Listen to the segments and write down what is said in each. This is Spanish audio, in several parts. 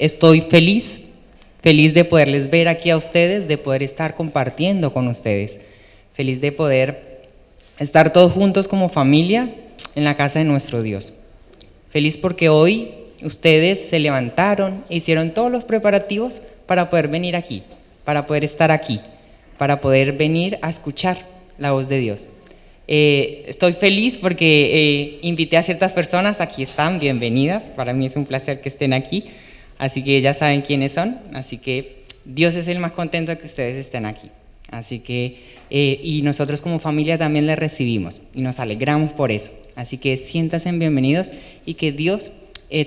estoy feliz de poderles ver aquí a ustedes, de poder estar compartiendo con ustedes, feliz de poder estar todos juntos como familia en la casa de nuestro Dios. Feliz porque hoy ustedes se levantaron e hicieron todos los preparativos para poder venir aquí, para poder estar aquí, para poder venir a escuchar la voz de Dios. Estoy feliz porque invité a ciertas personas, aquí están, bienvenidas, para mí es un placer que estén aquí, así que ya saben quiénes son, así que Dios es el más contento de que ustedes estén aquí, así que, y nosotros como familia también les recibimos y nos alegramos por eso, así que siéntanse bienvenidos y que Dios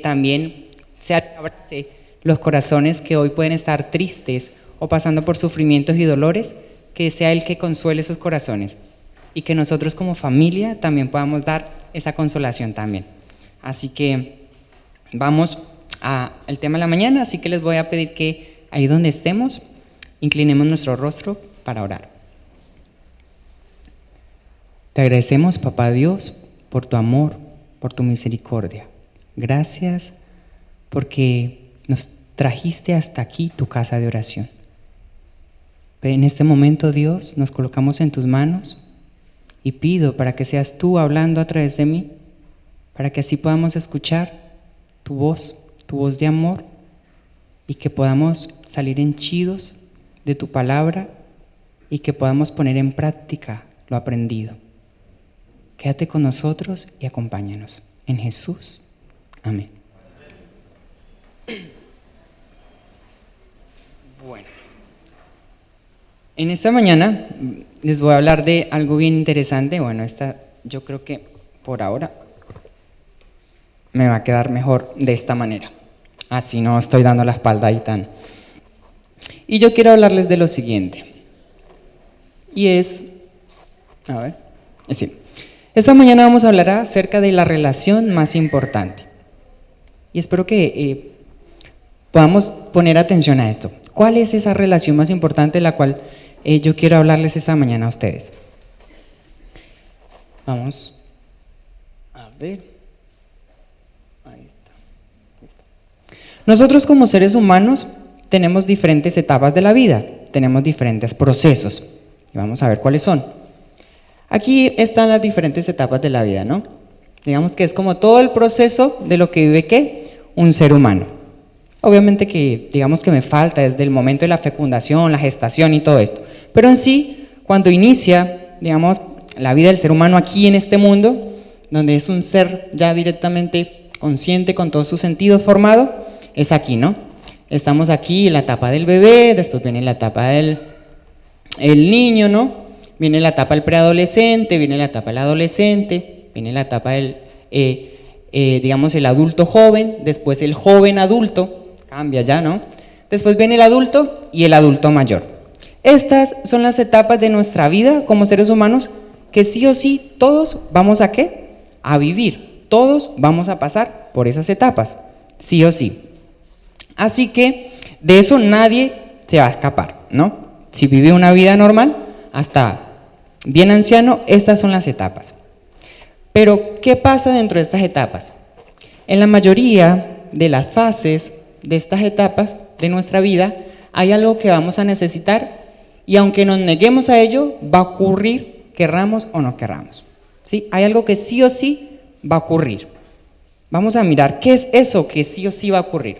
también se abrace los corazones que hoy pueden estar tristes o pasando por sufrimientos y dolores, que sea el que consuele esos corazones y que nosotros como familia también podamos dar esa consolación también. Así que vamos al tema de la mañana, así que les voy a pedir que ahí donde estemos, inclinemos nuestro rostro para orar. Te agradecemos, Papá Dios, por tu amor, por tu misericordia. Gracias porque nos trajiste hasta aquí, tu casa de oración. En este momento, Dios, nos colocamos en tus manos y pido para que seas tú hablando a través de mí, para que así podamos escuchar tu voz de amor, y que podamos salir henchidos de tu palabra y que podamos poner en práctica lo aprendido. Quédate con nosotros y acompáñanos. En Jesús. Amén. Bueno. En esta mañana les voy a hablar de algo bien interesante. Bueno, yo creo que por ahora me va a quedar mejor de esta manera. Así no estoy dando la espalda ahí tan. Y yo quiero hablarles de lo siguiente. Y esta mañana vamos a hablar acerca de la relación más importante. Y espero que podamos poner atención a esto. ¿Cuál es esa relación más importante de la cual yo quiero hablarles esta mañana a ustedes? Vamos a ver. Ahí está. Nosotros como seres humanos tenemos diferentes etapas de la vida, tenemos diferentes procesos. Y vamos a ver cuáles son. Aquí están las diferentes etapas de la vida, ¿no? Digamos que es como todo el proceso de lo que vive, ¿qué? Un ser humano. Obviamente que, digamos que me falta desde el momento de la fecundación, la gestación y todo esto. Pero en sí, cuando inicia, digamos, la vida del ser humano aquí en este mundo, donde es un ser ya directamente consciente con todos sus sentidos formado, es aquí, ¿no? Estamos aquí en la etapa del bebé, después viene la etapa del niño, ¿no? Viene la etapa del preadolescente, viene la etapa del adolescente, viene la etapa del, digamos, el adulto joven, después el joven adulto, cambia ya, ¿no? Después viene el adulto y el adulto mayor. Estas son las etapas de nuestra vida como seres humanos que sí o sí todos vamos a ¿qué? A vivir. Todos vamos a pasar por esas etapas, sí o sí. Así que de eso nadie se va a escapar, ¿no? Si vive una vida normal, hasta bien anciano, estas son las etapas. Pero, ¿qué pasa dentro de estas etapas? En la mayoría de las fases de estas etapas de nuestra vida, hay algo que vamos a necesitar y aunque nos neguemos a ello, va a ocurrir, querramos o no querramos. ¿Sí? Hay algo que sí o sí va a ocurrir. Vamos a mirar qué es eso que sí o sí va a ocurrir.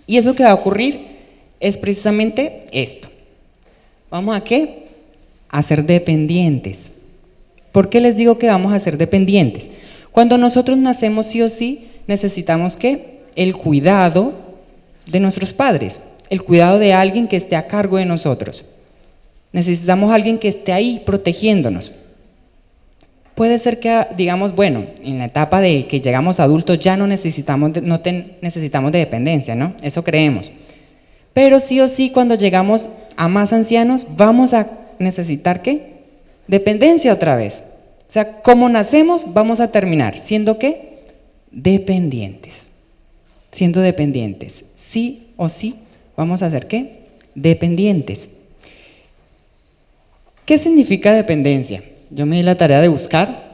Y eso que va a ocurrir es precisamente esto. ¿Vamos a qué? A ser dependientes. ¿Por qué les digo que vamos a ser dependientes? Cuando nosotros nacemos sí o sí, necesitamos ¿qué? El cuidado de nuestros padres, el cuidado de alguien que esté a cargo de nosotros. Necesitamos a alguien que esté ahí protegiéndonos. Puede ser que, digamos, bueno, en la etapa de que llegamos a adultos ya no necesitamos de dependencia, ¿no? Eso creemos. Pero sí o sí, cuando llegamos a más ancianos, vamos a necesitar ¿qué? Dependencia otra vez. O sea, como nacemos, vamos a terminar siendo ¿qué? Dependientes. Siendo dependientes. Sí o sí, vamos a ser ¿qué? Dependientes. ¿Qué significa dependencia? Yo me di la tarea de buscar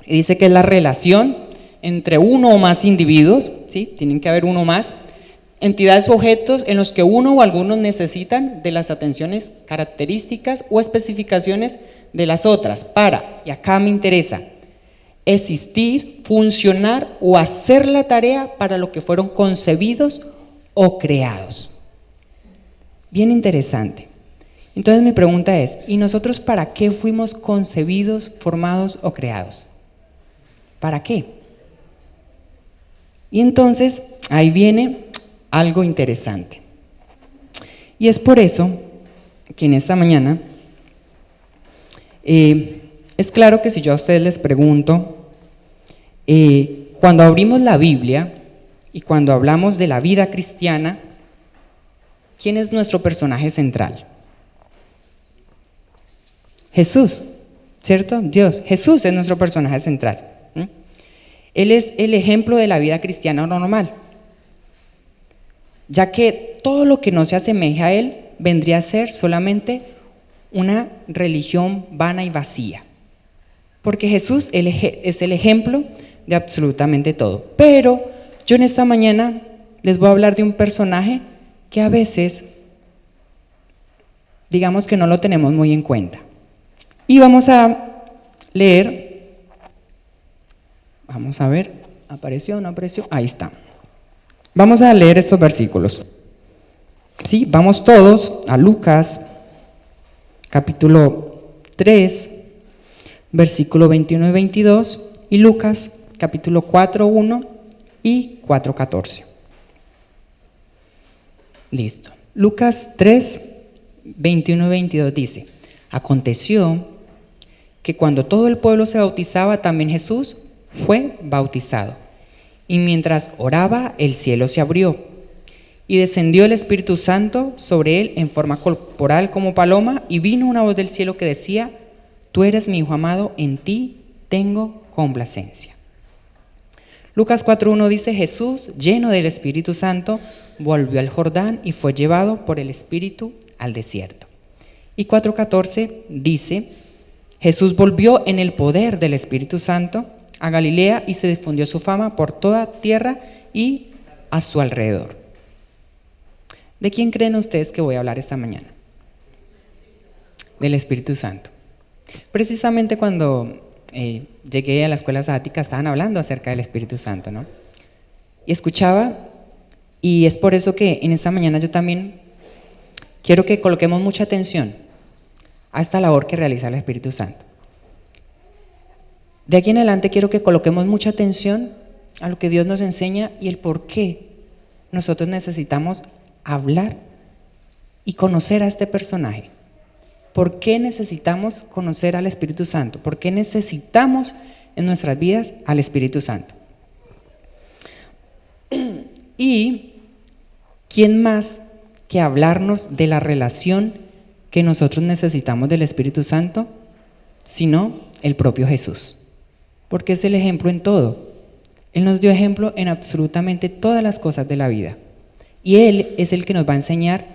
y dice que es la relación entre uno o más individuos, ¿sí? Tienen que haber uno más, entidades o objetos en los que uno o algunos necesitan de las atenciones, características o especificaciones de las otras para, y acá me interesa, existir, funcionar o hacer la tarea para lo que fueron concebidos o creados. Bien interesante. Entonces mi pregunta es, ¿y nosotros para qué fuimos concebidos, formados o creados? ¿Para qué? Y entonces ahí viene algo interesante. Y es por eso que en esta mañana es claro que si yo a ustedes les pregunto, cuando abrimos la Biblia y cuando hablamos de la vida cristiana, ¿quién es nuestro personaje central? Jesús, ¿cierto? Dios. Jesús es nuestro personaje central. Él es el ejemplo de la vida cristiana normal, ya que todo lo que no se asemeje a Él vendría a ser solamente una religión vana y vacía, porque Jesús es el ejemplo de absolutamente todo. Pero yo en esta mañana les voy a hablar de un personaje que a veces, digamos que no lo tenemos muy en cuenta. Y vamos a leer, vamos a ver, ¿apareció o no apareció? Ahí está. Vamos a leer estos versículos. Sí, vamos todos a Lucas, capítulo 3, versículo 21 y 22, y Lucas, capítulo 4, 1 y 4, 14. Listo. Lucas 3, 21 y 22 dice: aconteció que cuando todo el pueblo se bautizaba, también Jesús fue bautizado. Y mientras oraba, el cielo se abrió, y descendió el Espíritu Santo sobre él en forma corporal como paloma, y vino una voz del cielo que decía: tú eres mi Hijo amado, en ti tengo complacencia. Lucas 4.1 dice: Jesús, lleno del Espíritu Santo, volvió al Jordán y fue llevado por el Espíritu al desierto. Y 4.14 dice: Jesús volvió en el poder del Espíritu Santo a Galilea y se difundió su fama por toda tierra y a su alrededor. ¿De quién creen ustedes que voy a hablar esta mañana? Del Espíritu Santo. Precisamente cuando llegué a la escuela sabática estaban hablando acerca del Espíritu Santo, ¿no? Y escuchaba, y es por eso que en esta mañana yo también quiero que coloquemos mucha atención a esta labor que realiza el Espíritu Santo. De aquí en adelante quiero que coloquemos mucha atención a lo que Dios nos enseña y el por qué nosotros necesitamos hablar y conocer a este personaje. ¿Por qué necesitamos conocer al Espíritu Santo? ¿Por qué necesitamos en nuestras vidas al Espíritu Santo? Y ¿quién más que hablarnos de la relación que nosotros necesitamos del Espíritu Santo, sino el propio Jesús? Porque es el ejemplo en todo. Él nos dio ejemplo en absolutamente todas las cosas de la vida. Y Él es el que nos va a enseñar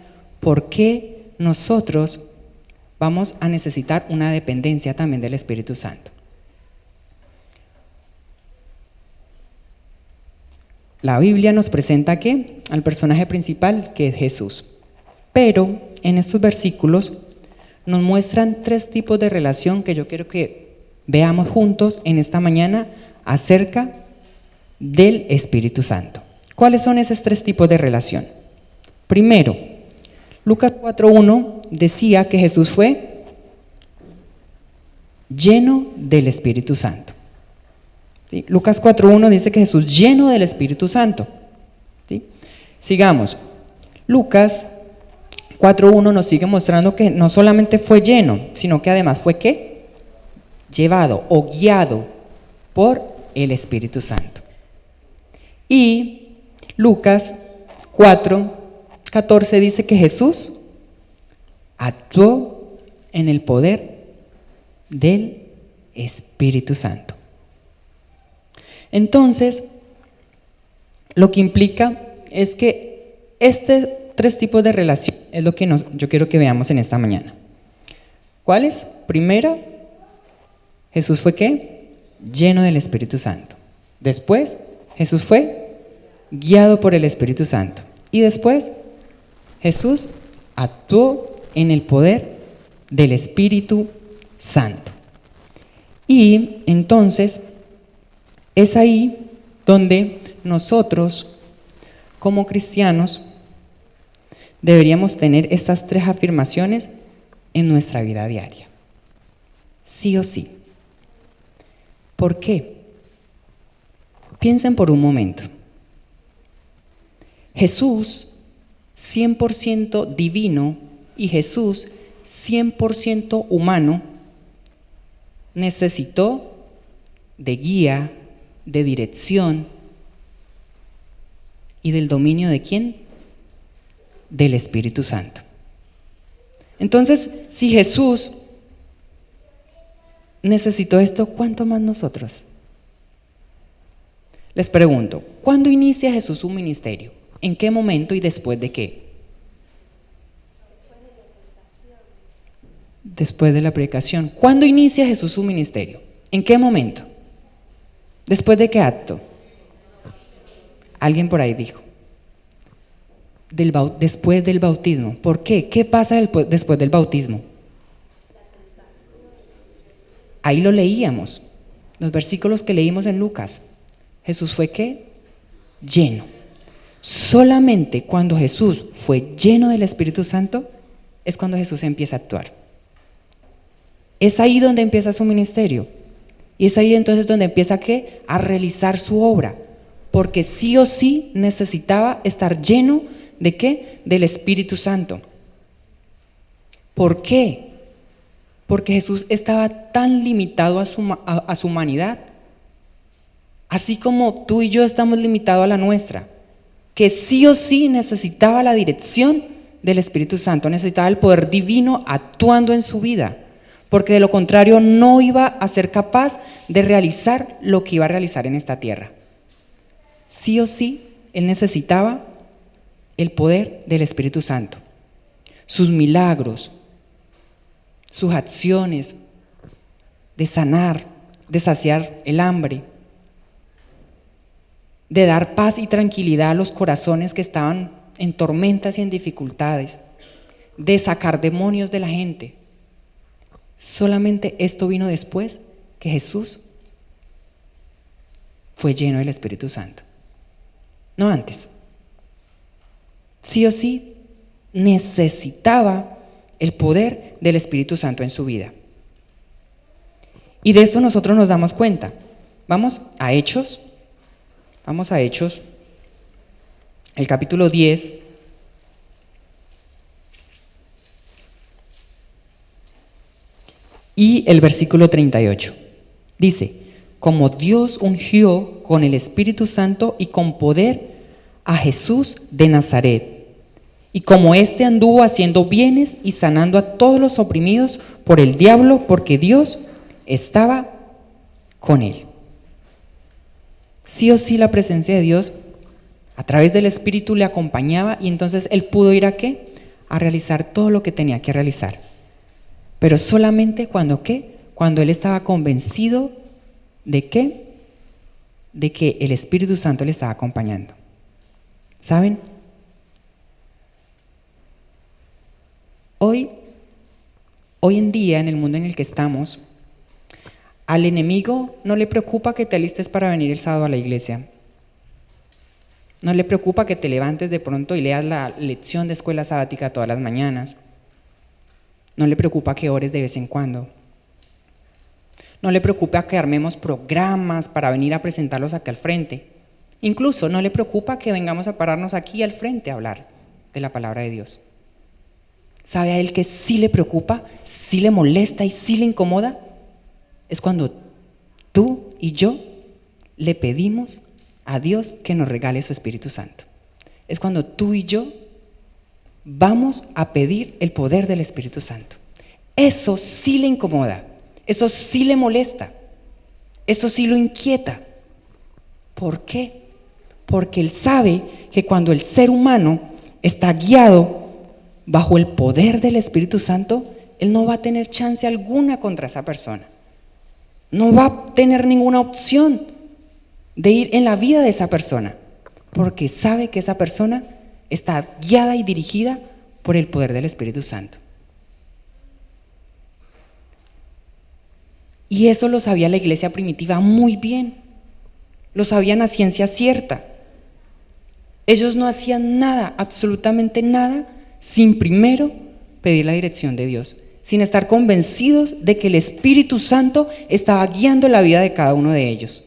por qué nosotros vamos a necesitar una dependencia también del Espíritu Santo. La Biblia nos presenta ¿qué? Al personaje principal, que es Jesús. Pero en estos versículos nos muestran tres tipos de relación que yo quiero que veamos juntos en esta mañana acerca del Espíritu Santo. ¿Cuáles son esos tres tipos de relación? Primero, Lucas 4.1 decía que Jesús fue lleno del Espíritu Santo. ¿Sí? Lucas 4.1 dice que Jesús lleno del Espíritu Santo. ¿Sí? Sigamos. Lucas 4.1 nos sigue mostrando que no solamente fue lleno, sino que además fue ¿qué? Llevado o guiado por el Espíritu Santo. Y Lucas 4.14 dice que Jesús actuó en el poder del Espíritu Santo. Entonces, lo que implica es que tres tipos de relación es lo que yo quiero que veamos en esta mañana. ¿Cuáles? Primero, Jesús fue ¿qué? Lleno del Espíritu Santo. Después, Jesús fue guiado por el Espíritu Santo. Y después Jesús actuó en el poder del Espíritu Santo. Y entonces es ahí donde nosotros, como cristianos, deberíamos tener estas 3 afirmaciones en nuestra vida diaria. Sí o sí. ¿Por qué? Piensen por un momento. Jesús, 100% divino, y Jesús, 100% humano, necesitó de guía, de dirección y del dominio ¿de quién? Del Espíritu Santo. Entonces, si Jesús necesitó esto, ¿cuánto más nosotros? Les pregunto, ¿cuándo inicia Jesús su ministerio? ¿En qué momento y después de qué? Después de la predicación. ¿Cuándo inicia Jesús su ministerio? ¿En qué momento? ¿Después de qué acto? Alguien por ahí dijo. Después del bautismo. ¿Por qué? ¿Qué pasa después del bautismo? Ahí lo leíamos. Los versículos que leímos en Lucas. Jesús fue ¿qué? Lleno. Solamente cuando Jesús fue lleno del Espíritu Santo es cuando Jesús empieza a actuar. Es ahí donde empieza su ministerio. Y es ahí entonces donde empieza ¿qué? A realizar su obra. Porque sí o sí necesitaba estar lleno ¿de qué? Del Espíritu Santo. ¿Por qué? Porque Jesús estaba tan limitado a su humanidad, así como tú y yo estamos limitados a la nuestra, que sí o sí necesitaba la dirección del Espíritu Santo, necesitaba el poder divino actuando en su vida, porque de lo contrario no iba a ser capaz de realizar lo que iba a realizar en esta tierra. Sí o sí, él necesitaba el poder del Espíritu Santo, sus milagros, sus acciones de sanar, de saciar el hambre, de dar paz y tranquilidad a los corazones que estaban en tormentas y en dificultades, de sacar demonios de la gente. Solamente esto vino después que Jesús fue lleno del Espíritu Santo, no antes. Sí o sí necesitaba el poder del Espíritu Santo en su vida. Y de esto nosotros nos damos cuenta. Vamos a Hechos, el capítulo 10. Y el versículo 38. Dice, como Dios ungió con el Espíritu Santo y con poder a Jesús de Nazaret, y como éste anduvo haciendo bienes y sanando a todos los oprimidos por el diablo, porque Dios estaba con él. Sí o sí la presencia de Dios a través del Espíritu le acompañaba, y entonces él pudo ir a ¿qué? A realizar todo lo que tenía que realizar. Pero solamente cuando ¿qué? Cuando él estaba convencido de ¿qué? De que el Espíritu Santo le estaba acompañando. ¿Saben? Hoy en día, en el mundo en el que estamos, al enemigo no le preocupa que te alistes para venir el sábado a la iglesia. No le preocupa que te levantes de pronto y leas la lección de escuela sabática todas las mañanas. No le preocupa que ores de vez en cuando. No le preocupa que armemos programas para venir a presentarlos aquí al frente. Incluso no le preocupa que vengamos a pararnos aquí al frente a hablar de la palabra de Dios. ¿Sabe a él que sí le preocupa, sí le molesta y sí le incomoda? Es cuando tú y yo le pedimos a Dios que nos regale su Espíritu Santo. Es cuando tú y yo vamos a pedir el poder del Espíritu Santo. Eso sí le incomoda, eso sí le molesta, eso sí lo inquieta. ¿Por qué? Porque él sabe que cuando el ser humano está guiado bajo el poder del Espíritu Santo, él no va a tener chance alguna contra esa persona. No va a tener ninguna opción de ir en la vida de esa persona, porque sabe que esa persona está guiada y dirigida por el poder del Espíritu Santo. Y eso lo sabía la iglesia primitiva muy bien, lo sabían a ciencia cierta. Ellos no hacían nada, absolutamente nada, sin primero pedir la dirección de Dios, sin estar convencidos de que el Espíritu Santo estaba guiando la vida de cada uno de ellos.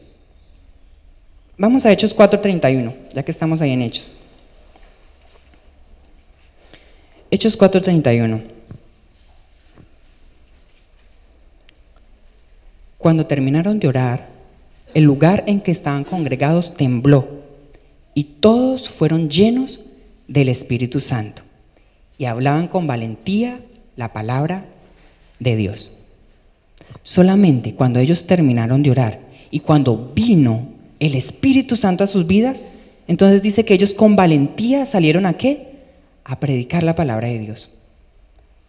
Vamos a Hechos 4:31, ya que estamos ahí en Hechos. Hechos 4:31. Cuando terminaron de orar, el lugar en que estaban congregados tembló, y todos fueron llenos del Espíritu Santo, y hablaban con valentía la palabra de Dios. Solamente cuando ellos terminaron de orar y cuando vino el Espíritu Santo a sus vidas, entonces dice que ellos con valentía salieron ¿a qué? A predicar la palabra de Dios.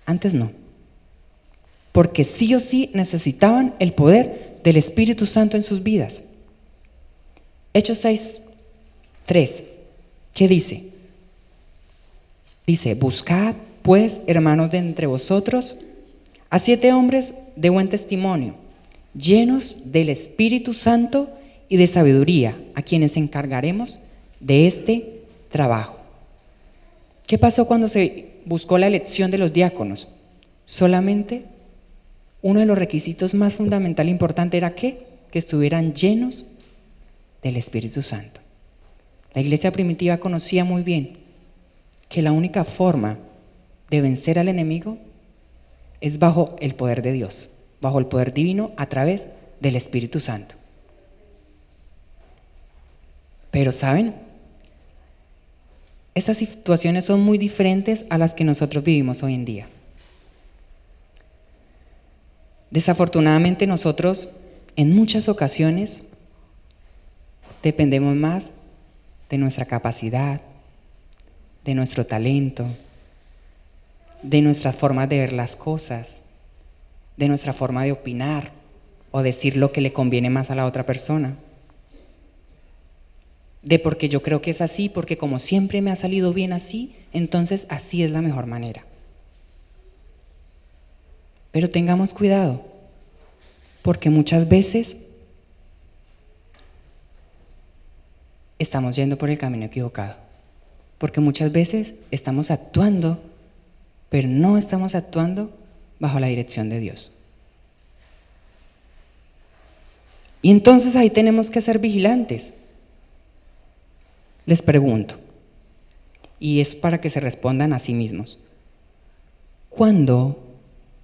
Antes no. Porque sí o sí necesitaban el poder del Espíritu Santo en sus vidas. Hechos 6:3, ¿qué dice? Dice, buscad pues, hermanos de entre vosotros, a 7 hombres de buen testimonio, llenos del Espíritu Santo y de sabiduría, a quienes encargaremos de este trabajo. ¿Qué pasó cuando se buscó la elección de los diáconos? Solamente uno de los requisitos más fundamental e importante era ¿qué? Que estuvieran llenos del Espíritu Santo. La iglesia primitiva conocía muy bien que la única forma de vencer al enemigo es bajo el poder de Dios, bajo el poder divino a través del Espíritu Santo. Pero ¿saben? Estas situaciones son muy diferentes a las que nosotros vivimos hoy en día. Desafortunadamente nosotros en muchas ocasiones dependemos más de nuestra capacidad, de nuestro talento, de nuestras formas de ver las cosas, de nuestra forma de opinar o decir lo que le conviene más a la otra persona. De porque yo creo que es así, porque como siempre me ha salido bien así, entonces así es la mejor manera. Pero tengamos cuidado, porque muchas veces estamos yendo por el camino equivocado, porque muchas veces estamos actuando, pero no estamos actuando bajo la dirección de Dios. Y entonces ahí tenemos que ser vigilantes. Les pregunto, y es para que se respondan a sí mismos, ¿cuándo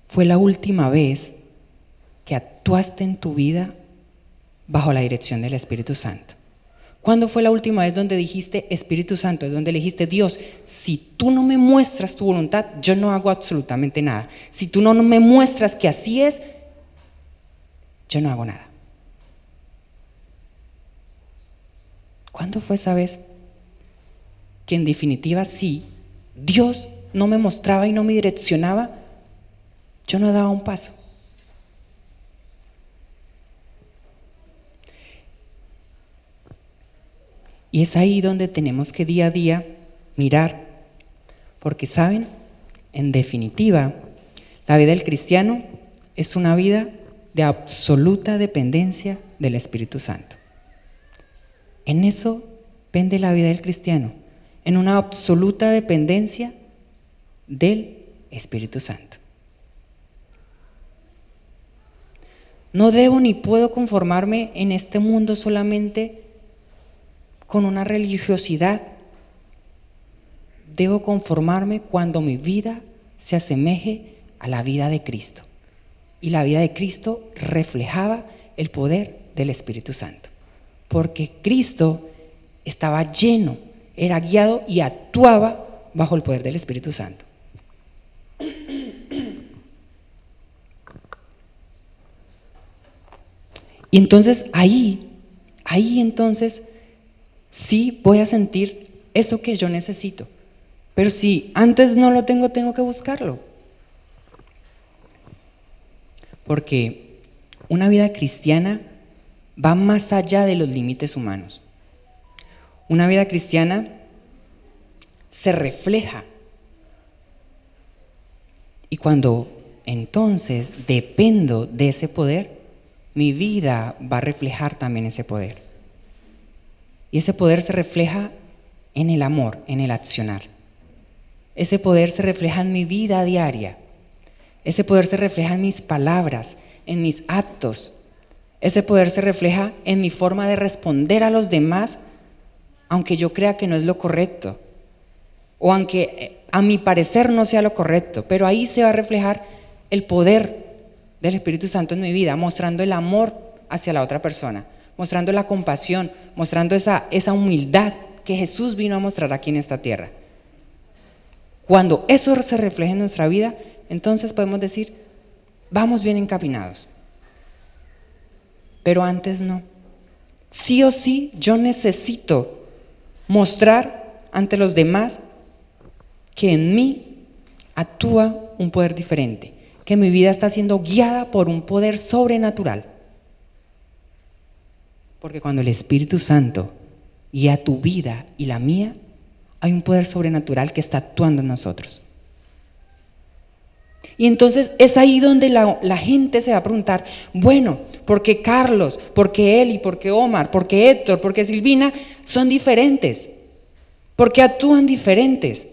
fue la última vez que actuaste en tu vida bajo la dirección del Espíritu Santo? ¿Cuándo fue la última vez donde dijiste Espíritu Santo, donde le dijiste Dios, si tú no me muestras tu voluntad, yo no hago absolutamente nada? Si tú no me muestras que así es, yo no hago nada. ¿Cuándo fue esa vez que en definitiva si Dios no me mostraba y no me direccionaba, yo no daba un paso? Y es ahí donde tenemos que día a día mirar, porque saben, en definitiva, la vida del cristiano es una vida de absoluta dependencia del Espíritu Santo. En eso pende la vida del cristiano, en una absoluta dependencia del Espíritu Santo. No debo ni puedo conformarme en este mundo solamente con una religiosidad. Debo conformarme cuando mi vida se asemeje a la vida de Cristo. Y la vida de Cristo reflejaba el poder del Espíritu Santo. Porque Cristo estaba lleno, era guiado y actuaba bajo el poder del Espíritu Santo. Y entonces ahí entonces sí voy a sentir eso que yo necesito. Pero si antes no lo tengo, tengo que buscarlo. Porque una vida cristiana va más allá de los límites humanos. Una vida cristiana se refleja. Y cuando entonces dependo de ese poder, mi vida va a reflejar también ese poder. Y ese poder se refleja en el amor, en el accionar. Ese poder se refleja en mi vida diaria. Ese poder se refleja en mis palabras, en mis actos. Ese poder se refleja en mi forma de responder a los demás, aunque yo crea que no es lo correcto, o aunque a mi parecer no sea lo correcto, pero ahí se va a reflejar el poder del Espíritu Santo en mi vida, mostrando el amor hacia la otra persona, mostrando la compasión, mostrando esa humildad que Jesús vino a mostrar aquí en esta tierra. Cuando eso se refleja en nuestra vida, entonces podemos decir, vamos bien encaminados. Pero antes no. Sí o sí, yo necesito mostrar ante los demás que en mí actúa un poder diferente, que mi vida está siendo guiada por un poder sobrenatural. Porque cuando el Espíritu Santo guía tu vida y la mía, hay un poder sobrenatural que está actuando en nosotros. Y entonces es ahí donde la gente se va a preguntar, bueno, ¿por qué Carlos, por qué Eli, por qué Omar, por qué Héctor, por qué Silvina son diferentes? ¿Por qué actúan diferentes?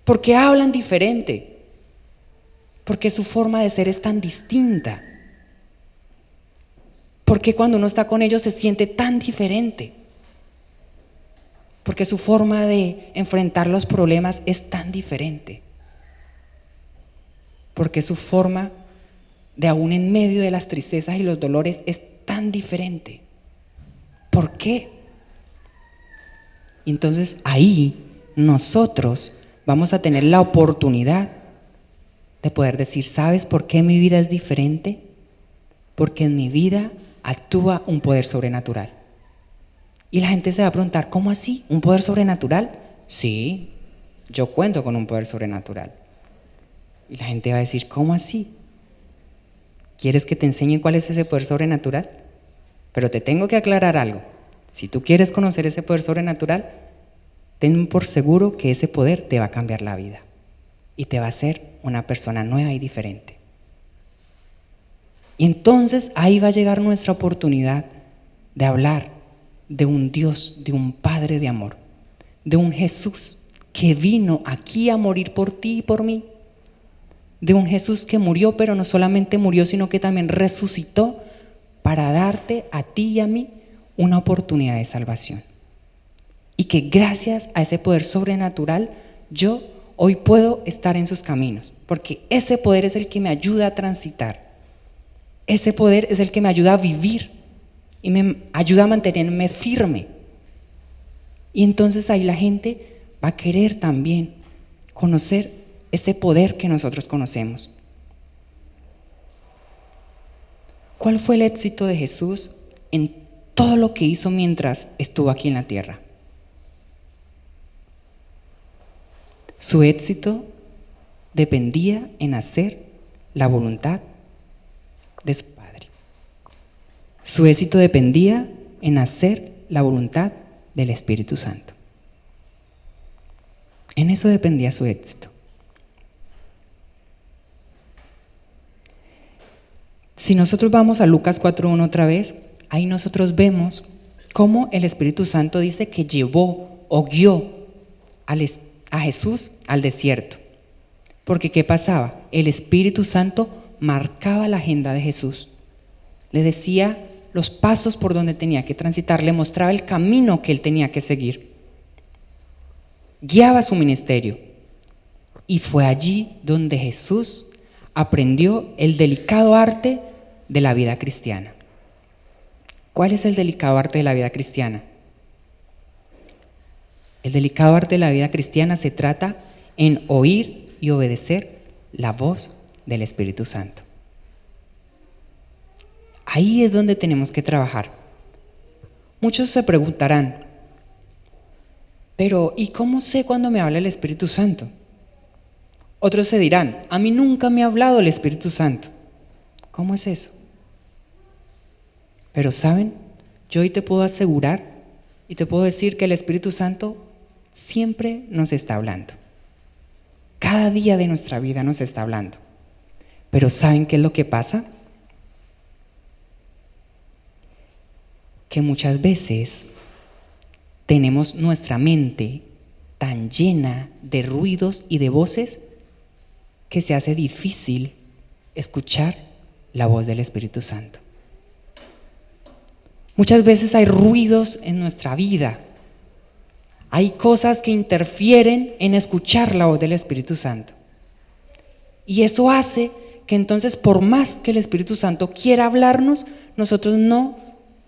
¿Por qué hablan diferente? ¿Por qué su forma de ser es tan distinta? ¿Por qué cuando uno está con ellos se siente tan diferente? ¿Por qué su forma de enfrentar los problemas es tan diferente? ¿Por qué su forma de aún en medio de las tristezas y los dolores es tan diferente? ¿Por qué? Y entonces ahí nosotros vamos a tener la oportunidad de poder decir, ¿sabes por qué mi vida es diferente? Porque en mi vida actúa un poder sobrenatural. Y la gente se va a preguntar, ¿cómo así? ¿Un poder sobrenatural? Sí, yo cuento con un poder sobrenatural. Y la gente va a decir, ¿cómo así? ¿Quieres que te enseñe cuál es ese poder sobrenatural? Pero te tengo que aclarar algo. Si tú quieres conocer ese poder sobrenatural, ten por seguro que ese poder te va a cambiar la vida y te va a hacer una persona nueva y diferente. Y entonces ahí va a llegar nuestra oportunidad de hablar de un Dios, de un Padre de amor, de un Jesús que vino aquí a morir por ti y por mí, de un Jesús que murió, pero no solamente murió, sino que también resucitó para darte a ti y a mí una oportunidad de salvación. Y que gracias a ese poder sobrenatural, yo hoy puedo estar en sus caminos, porque ese poder es el que me ayuda a transitar. Ese poder es el que me ayuda a vivir y me ayuda a mantenerme firme. Y entonces ahí la gente va a querer también conocer ese poder que nosotros conocemos. ¿Cuál fue el éxito de Jesús en todo lo que hizo mientras estuvo aquí en la tierra? Su éxito dependía en hacer la voluntad de su Padre. Su éxito dependía en hacer la voluntad del Espíritu Santo. En eso dependía su éxito. Si nosotros vamos a Lucas 4:1 otra vez, ahí nosotros vemos cómo el Espíritu Santo dice que llevó o guió a Jesús al desierto. Porque ¿qué pasaba? El Espíritu Santo marcaba la agenda de Jesús. Le decía los pasos por donde tenía que transitar, le mostraba el camino que él tenía que seguir. Guiaba su ministerio. Y fue allí donde Jesús aprendió el delicado arte de la vida cristiana. ¿Cuál es el delicado arte de la vida cristiana? El delicado arte de la vida cristiana se trata en oír y obedecer la voz del Espíritu Santo. Ahí es donde tenemos que trabajar. Muchos se preguntarán, pero ¿y cómo sé cuándo me habla el Espíritu Santo? Otros se dirán, a mí nunca me ha hablado el Espíritu Santo. ¿Cómo es eso? Pero ¿saben? Yo hoy te puedo asegurar y te puedo decir que el Espíritu Santo siempre nos está hablando. Cada día de nuestra vida nos está hablando. Pero ¿saben qué es lo que pasa? Que muchas veces tenemos nuestra mente tan llena de ruidos y de voces que se hace difícil escuchar la voz del Espíritu Santo. Muchas veces hay ruidos en nuestra vida. Hay cosas que interfieren en escuchar la voz del Espíritu Santo. Y eso hace que entonces, por más que el Espíritu Santo quiera hablarnos, nosotros no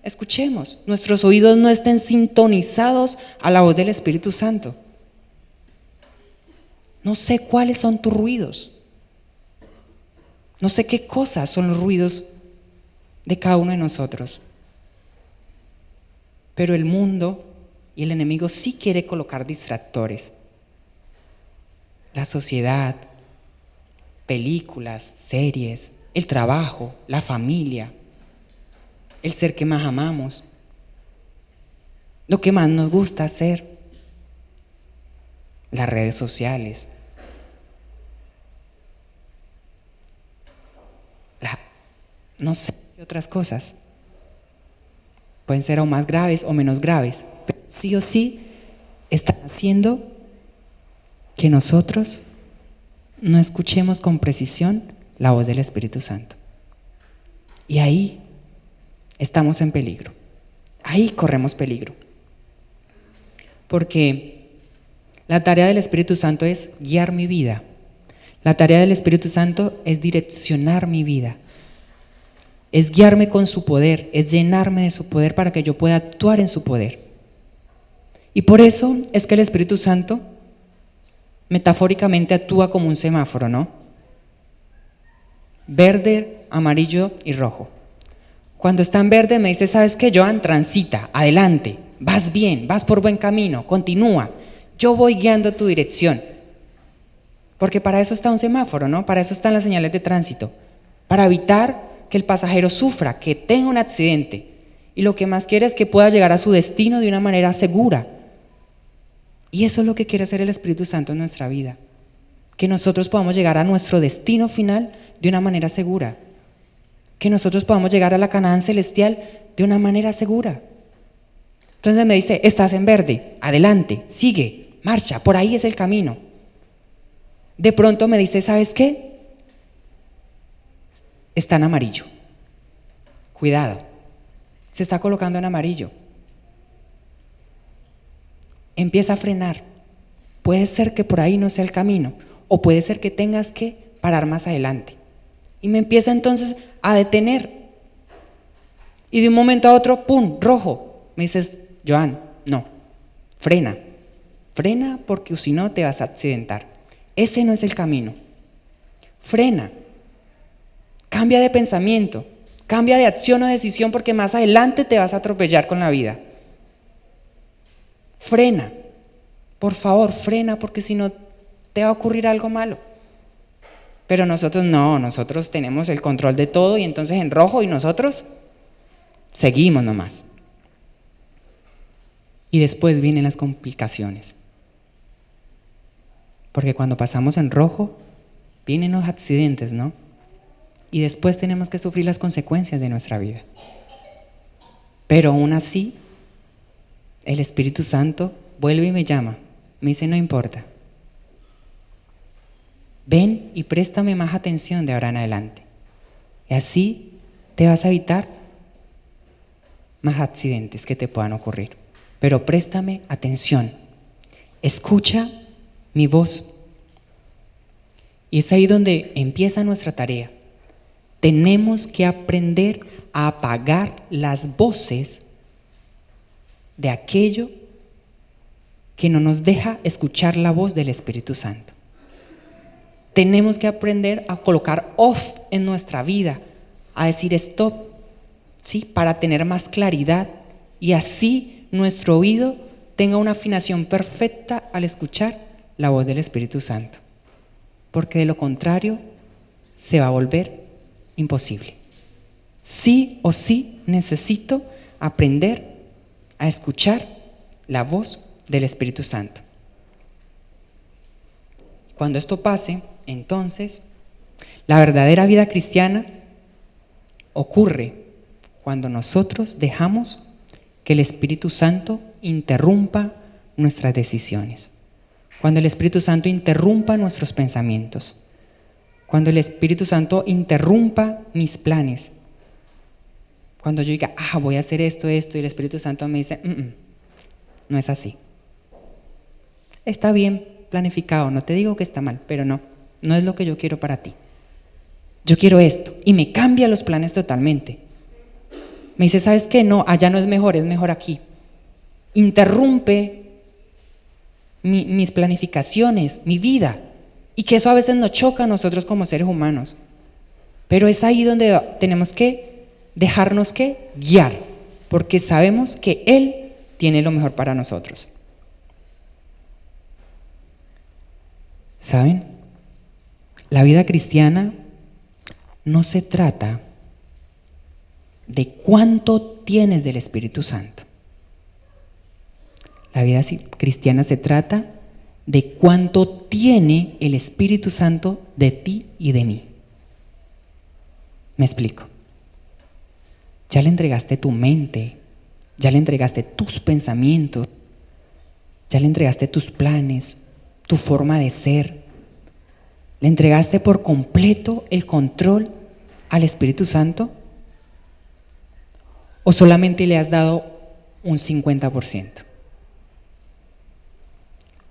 escuchemos. Nuestros oídos no estén sintonizados a la voz del Espíritu Santo. No sé cuáles son tus ruidos. No sé qué cosas son los ruidos de cada uno de nosotros. Pero el mundo y el enemigo sí quiere colocar distractores. La sociedad, películas, series, el trabajo, la familia, el ser que más amamos, lo que más nos gusta hacer, las redes sociales, no sé, otras cosas. Pueden ser o más graves o menos graves, pero sí o sí están haciendo que nosotros no escuchemos con precisión la voz del Espíritu Santo. Y ahí estamos en peligro. Ahí corremos peligro. Porque la tarea del Espíritu Santo es guiar mi vida. La tarea del Espíritu Santo es direccionar mi vida. Es guiarme con su poder, es llenarme de su poder para que yo pueda actuar en su poder. Y por eso es que el Espíritu Santo metafóricamente actúa como un semáforo, ¿no? Verde, amarillo y rojo. Cuando está en verde me dice, ¿sabes qué, Joan? Transita, adelante, vas bien, vas por buen camino, continúa. Yo voy guiando tu dirección. Porque para eso está un semáforo, ¿no? Para eso están las señales de tránsito. Para evitar que el pasajero sufra, que tenga un accidente. Y lo que más quiere es que pueda llegar a su destino de una manera segura. Y eso es lo que quiere hacer el Espíritu Santo en nuestra vida. Que nosotros podamos llegar a nuestro destino final de una manera segura. Que nosotros podamos llegar a la Canaán celestial de una manera segura. Entonces me dice, estás en verde, adelante, sigue, marcha, por ahí es el camino. De pronto me dice, ¿sabes qué? Está en amarillo. Cuidado, se está colocando en amarillo. Empieza a frenar. Puede ser que por ahí no sea el camino, o puede ser que tengas que parar más adelante. Y me empieza entonces a detener. Y de un momento a otro, ¡pum!, rojo. Me dices, Joan, no, frena. Frena porque si no te vas a accidentar. Ese no es el camino. Frena. Cambia de pensamiento. Cambia de acción o decisión porque más adelante te vas a atropellar con la vida. Frena. Por favor, frena porque si no te va a ocurrir algo malo. Pero nosotros no, nosotros tenemos el control de todo y entonces en rojo y nosotros seguimos nomás. Y después vienen las complicaciones. Porque cuando pasamos en rojo, vienen los accidentes, ¿no? Y después tenemos que sufrir las consecuencias de nuestra vida. Pero aún así, el Espíritu Santo vuelve y me llama. Me dice, no importa. Ven y préstame más atención de ahora en adelante. Y así te vas a evitar más accidentes que te puedan ocurrir. Pero préstame atención. Escucha mi voz. Y es ahí donde empieza nuestra tarea. Tenemos que aprender a apagar las voces de aquello que no nos deja escuchar la voz del Espíritu Santo. Tenemos que aprender a colocar off en nuestra vida, a decir stop, ¿sí? Para tener más claridad y así nuestro oído tenga una afinación perfecta al escuchar la voz del Espíritu Santo. Porque de lo contrario se va a volver imposible. Sí o sí necesito aprender a escuchar la voz del Espíritu Santo. Cuando esto pase, entonces, la verdadera vida cristiana ocurre cuando nosotros dejamos que el Espíritu Santo interrumpa nuestras decisiones, cuando el Espíritu Santo interrumpa nuestros pensamientos, cuando el Espíritu Santo interrumpa mis planes, cuando yo diga, voy a hacer esto, y el Espíritu Santo me dice, no es así. Está bien planificado, no te digo que está mal, pero no es lo que yo quiero para ti. Yo quiero esto, y me cambia los planes totalmente. Me dice, ¿sabes qué? No, allá no es mejor aquí. Interrumpe mis planificaciones, mi vida, y que eso a veces nos choca a nosotros como seres humanos. Pero es ahí donde tenemos que dejarnos guiar, porque sabemos que Él tiene lo mejor para nosotros. ¿Saben? La vida cristiana no se trata de cuánto tienes del Espíritu Santo. La vida cristiana se trata de cuánto tiene el Espíritu Santo de ti y de mí. Me explico. Ya le entregaste tu mente, ya le entregaste tus pensamientos, ya le entregaste tus planes, tu forma de ser. ¿Le entregaste por completo el control al Espíritu Santo? ¿O solamente le has dado un 50%?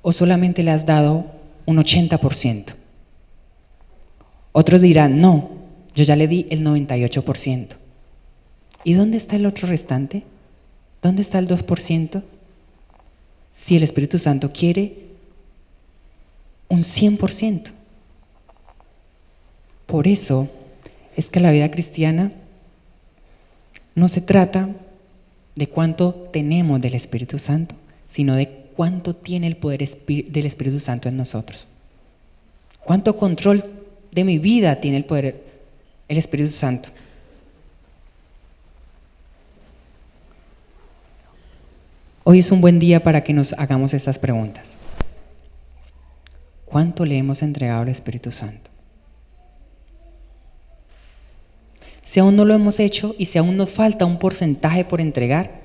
¿O solamente le has dado un 80%? Otros dirán, no, yo ya le di el 98%. ¿Y dónde está el otro restante? ¿Dónde está el 2%? Si el Espíritu Santo quiere un 100%. Por eso es que la vida cristiana no se trata de cuánto tenemos del Espíritu Santo, sino de cuánto tiene el poder del Espíritu Santo en nosotros. ¿Cuánto control de mi vida tiene el Espíritu Santo? Hoy es un buen día para que nos hagamos estas preguntas. ¿Cuánto le hemos entregado al Espíritu Santo? Si aún no lo hemos hecho y si aún nos falta un porcentaje por entregar,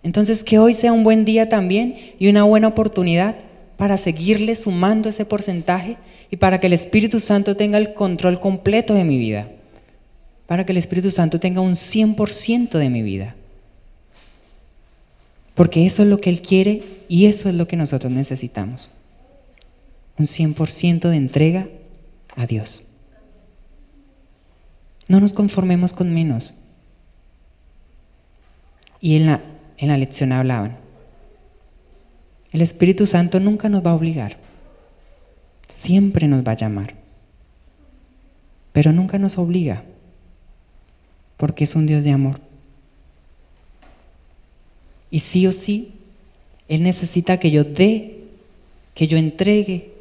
entonces que hoy sea un buen día también y una buena oportunidad para seguirle sumando ese porcentaje y para que el Espíritu Santo tenga el control completo de mi vida, para que el Espíritu Santo tenga un 100% de mi vida. Porque eso es lo que Él quiere y eso es lo que nosotros necesitamos. Un 100% de entrega a Dios. No nos conformemos con menos. Y en la lección hablaban. El Espíritu Santo nunca nos va a obligar. Siempre nos va a llamar. Pero nunca nos obliga. Porque es un Dios de amor. Y sí o sí, Él necesita que yo dé, que yo entregue,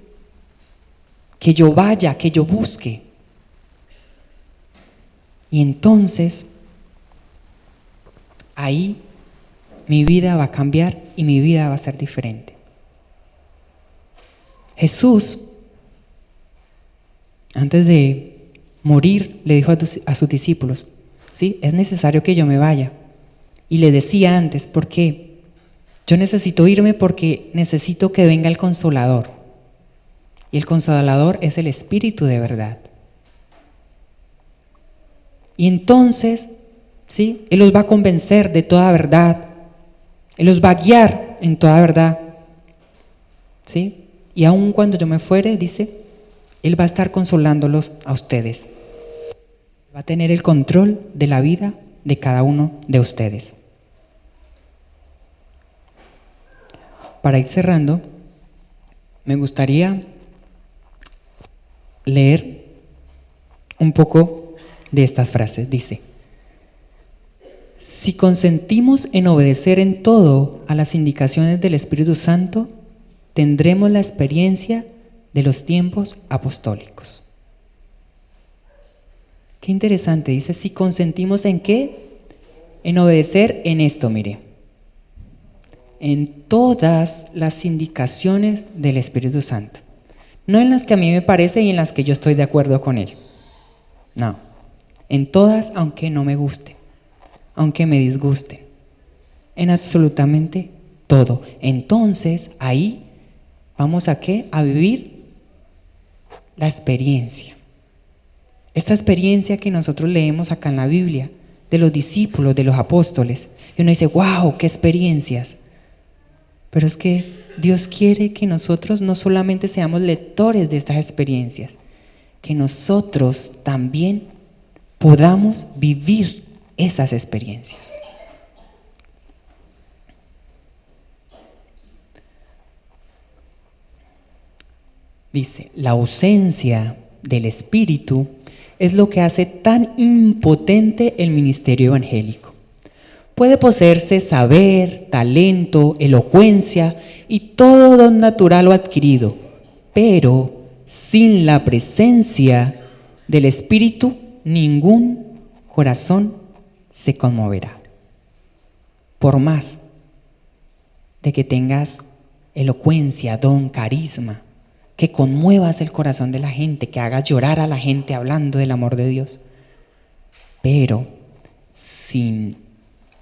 que yo vaya, que yo busque. Y entonces, ahí mi vida va a cambiar y mi vida va a ser diferente. Jesús, antes de morir, le dijo a sus discípulos, sí, es necesario que yo me vaya. Y le decía antes, ¿por qué? Yo necesito irme porque necesito que venga el Consolador. Y el Consolador es el Espíritu de verdad. Y entonces, ¿sí? Él los va a convencer de toda verdad. Él los va a guiar en toda verdad. ¿Sí? Y aun cuando yo me fuere, dice, Él va a estar consolándolos a ustedes. Va a tener el control de la vida de cada uno de ustedes. Para ir cerrando, me gustaría leer un poco de estas frases. Dice, si consentimos en obedecer en todo a las indicaciones del Espíritu Santo, tendremos la experiencia de los tiempos apostólicos. Qué interesante, dice, si consentimos en qué, en obedecer en esto, mire, en todas las indicaciones del Espíritu Santo. No en las que a mí me parece y en las que yo estoy de acuerdo con él. No. En todas, aunque no me guste, aunque me disguste. En absolutamente todo. Entonces, ahí vamos ¿a qué? A vivir la experiencia. Esta experiencia que nosotros leemos acá en la Biblia, de los discípulos, de los apóstoles. Y uno dice, wow, qué experiencias. Pero es que Dios quiere que nosotros no solamente seamos lectores de estas experiencias, que nosotros también podamos vivir esas experiencias. Dice, la ausencia del Espíritu es lo que hace tan impotente el ministerio evangélico. Puede poseerse saber, talento, elocuencia y todo don natural o adquirido, pero sin la presencia del Espíritu, ningún corazón se conmoverá. Por más de que tengas elocuencia, don, carisma, que conmuevas el corazón de la gente, que hagas llorar a la gente hablando del amor de Dios, pero sin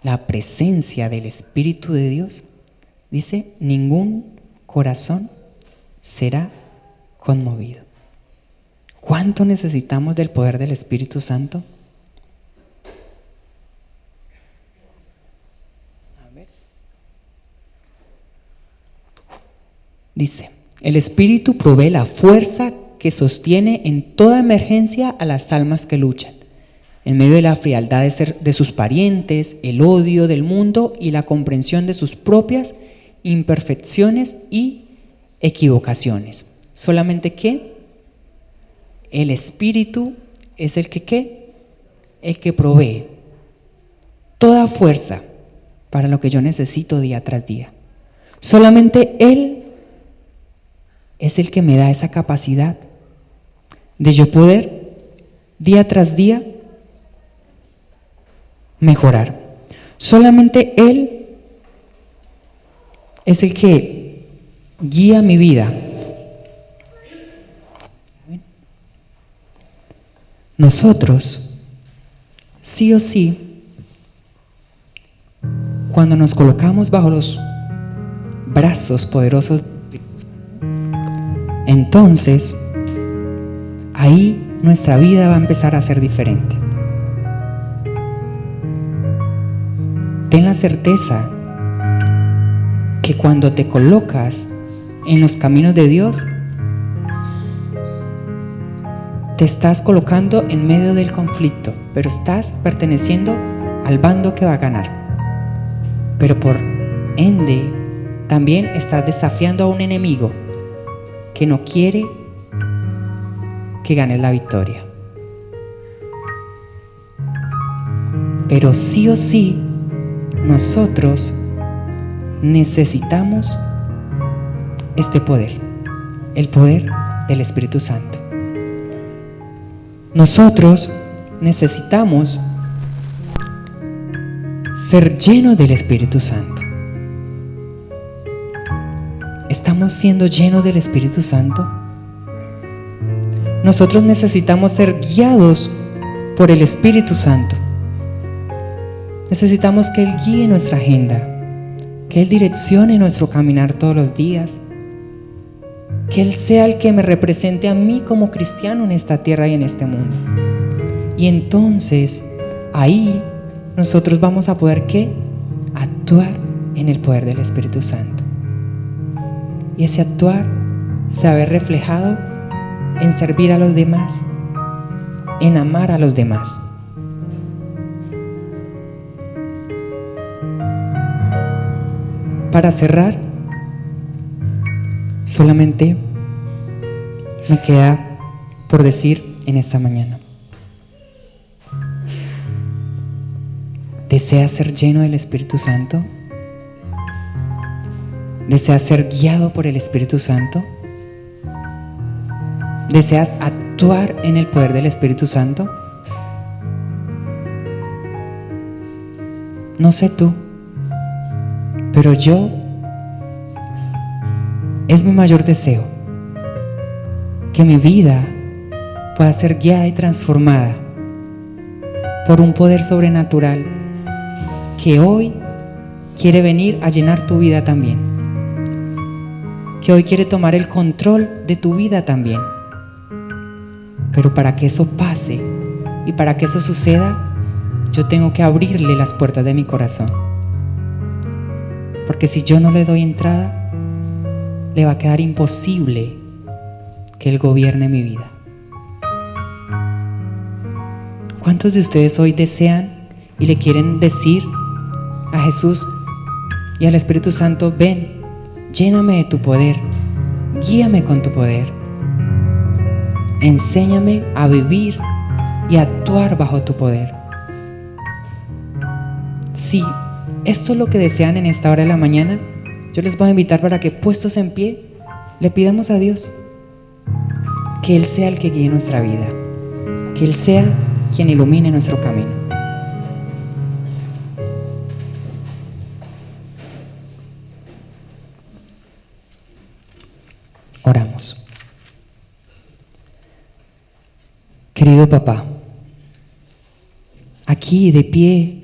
la presencia del Espíritu de Dios, dice, ningún corazón será conmovido. ¿Cuánto necesitamos del poder del Espíritu Santo? A ver. Dice, el Espíritu provee la fuerza que sostiene en toda emergencia a las almas que luchan, en medio de la frialdad de sus parientes, el odio del mundo y la comprensión de sus propias imperfecciones y equivocaciones. Solamente que el Espíritu es el que ¿qué? El que provee toda fuerza para lo que yo necesito día tras día. Solamente Él es el que me da esa capacidad de yo poder día tras día mejorar. Solamente Él es el que guía mi vida. Nosotros, sí o sí, cuando nos colocamos bajo los brazos poderosos de Dios, entonces ahí nuestra vida va a empezar a ser diferente. Ten la certeza que cuando te colocas en los caminos de Dios, te estás colocando en medio del conflicto, pero estás perteneciendo al bando que va a ganar. Pero por ende, también estás desafiando a un enemigo que no quiere que ganes la victoria. Pero sí o sí, nosotros necesitamos este poder, el poder del Espíritu Santo. Nosotros necesitamos ser llenos del Espíritu Santo. ¿Estamos siendo llenos del Espíritu Santo? Nosotros necesitamos ser guiados por el Espíritu Santo. Necesitamos que Él guíe nuestra agenda, que Él direccione nuestro caminar todos los días, que Él sea el que me represente a mí como cristiano en esta tierra y en este mundo. Y entonces, ahí nosotros vamos a poder ¿qué? Actuar en el poder del Espíritu Santo. Y ese actuar se va a ver reflejado en servir a los demás, en amar a los demás. Para cerrar, solamente me queda por decir en esta mañana: ¿deseas ser lleno del Espíritu Santo? ¿Deseas ser guiado por el Espíritu Santo? ¿Deseas actuar en el poder del Espíritu Santo? No sé tú, pero yo, es mi mayor deseo que mi vida pueda ser guiada y transformada por un poder sobrenatural que hoy quiere venir a llenar tu vida también, que hoy quiere tomar el control de tu vida también. Pero para que eso pase y para que eso suceda, yo tengo que abrirle las puertas de mi corazón. Porque si yo no le doy entrada, le va a quedar imposible que Él gobierne mi vida. ¿Cuántos de ustedes hoy desean y le quieren decir a Jesús y al Espíritu Santo: ven, lléname de tu poder, guíame con tu poder, enséñame a vivir y a actuar bajo tu poder? Si esto es lo que desean en esta hora de la mañana, yo les voy a invitar para que, puestos en pie, le pidamos a Dios que Él sea el que guíe nuestra vida, que Él sea quien ilumine nuestro camino. Oramos. Querido papá, aquí de pie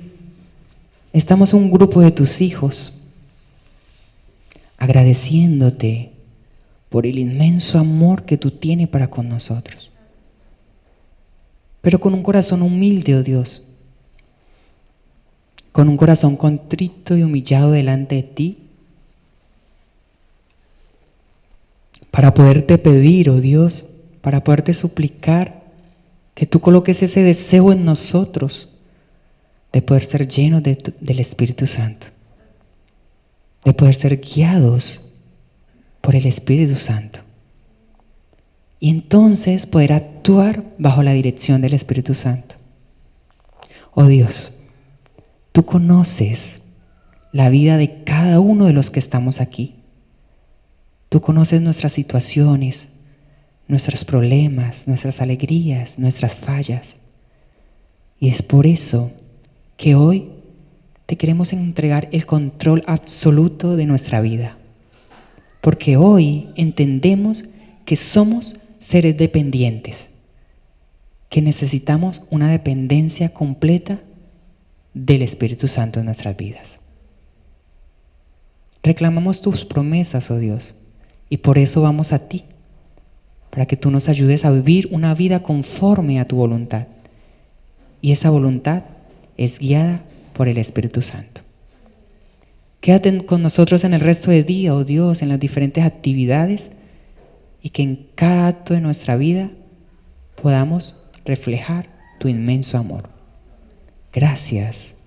estamos un grupo de tus hijos agradeciéndote por el inmenso amor que tú tienes para con nosotros, pero con un corazón humilde, oh Dios, con un corazón contrito y humillado delante de ti, para poderte pedir, oh Dios, para poderte suplicar que tú coloques ese deseo en nosotros de poder ser llenos del Espíritu Santo, de poder ser guiados por el Espíritu Santo, y entonces poder actuar bajo la dirección del Espíritu Santo. Oh Dios, tú conoces la vida de cada uno de los que estamos aquí. Tú conoces nuestras situaciones, nuestros problemas, nuestras alegrías, nuestras fallas. Y es por eso que hoy te queremos entregar el control absoluto de nuestra vida. Porque hoy entendemos que somos seres dependientes, que necesitamos una dependencia completa del Espíritu Santo en nuestras vidas. Reclamamos tus promesas, oh Dios, y por eso vamos a ti, para que tú nos ayudes a vivir una vida conforme a tu voluntad. Y esa voluntad es guiada por el Espíritu Santo. Quédate con nosotros en el resto del día, oh Dios, en las diferentes actividades, y que en cada acto de nuestra vida podamos reflejar tu inmenso amor. Gracias,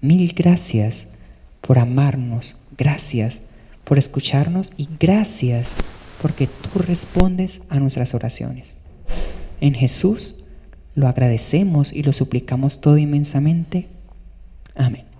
mil gracias por amarnos, gracias por escucharnos y gracias porque tú respondes a nuestras oraciones. En Jesús lo agradecemos y lo suplicamos todo inmensamente. Amén.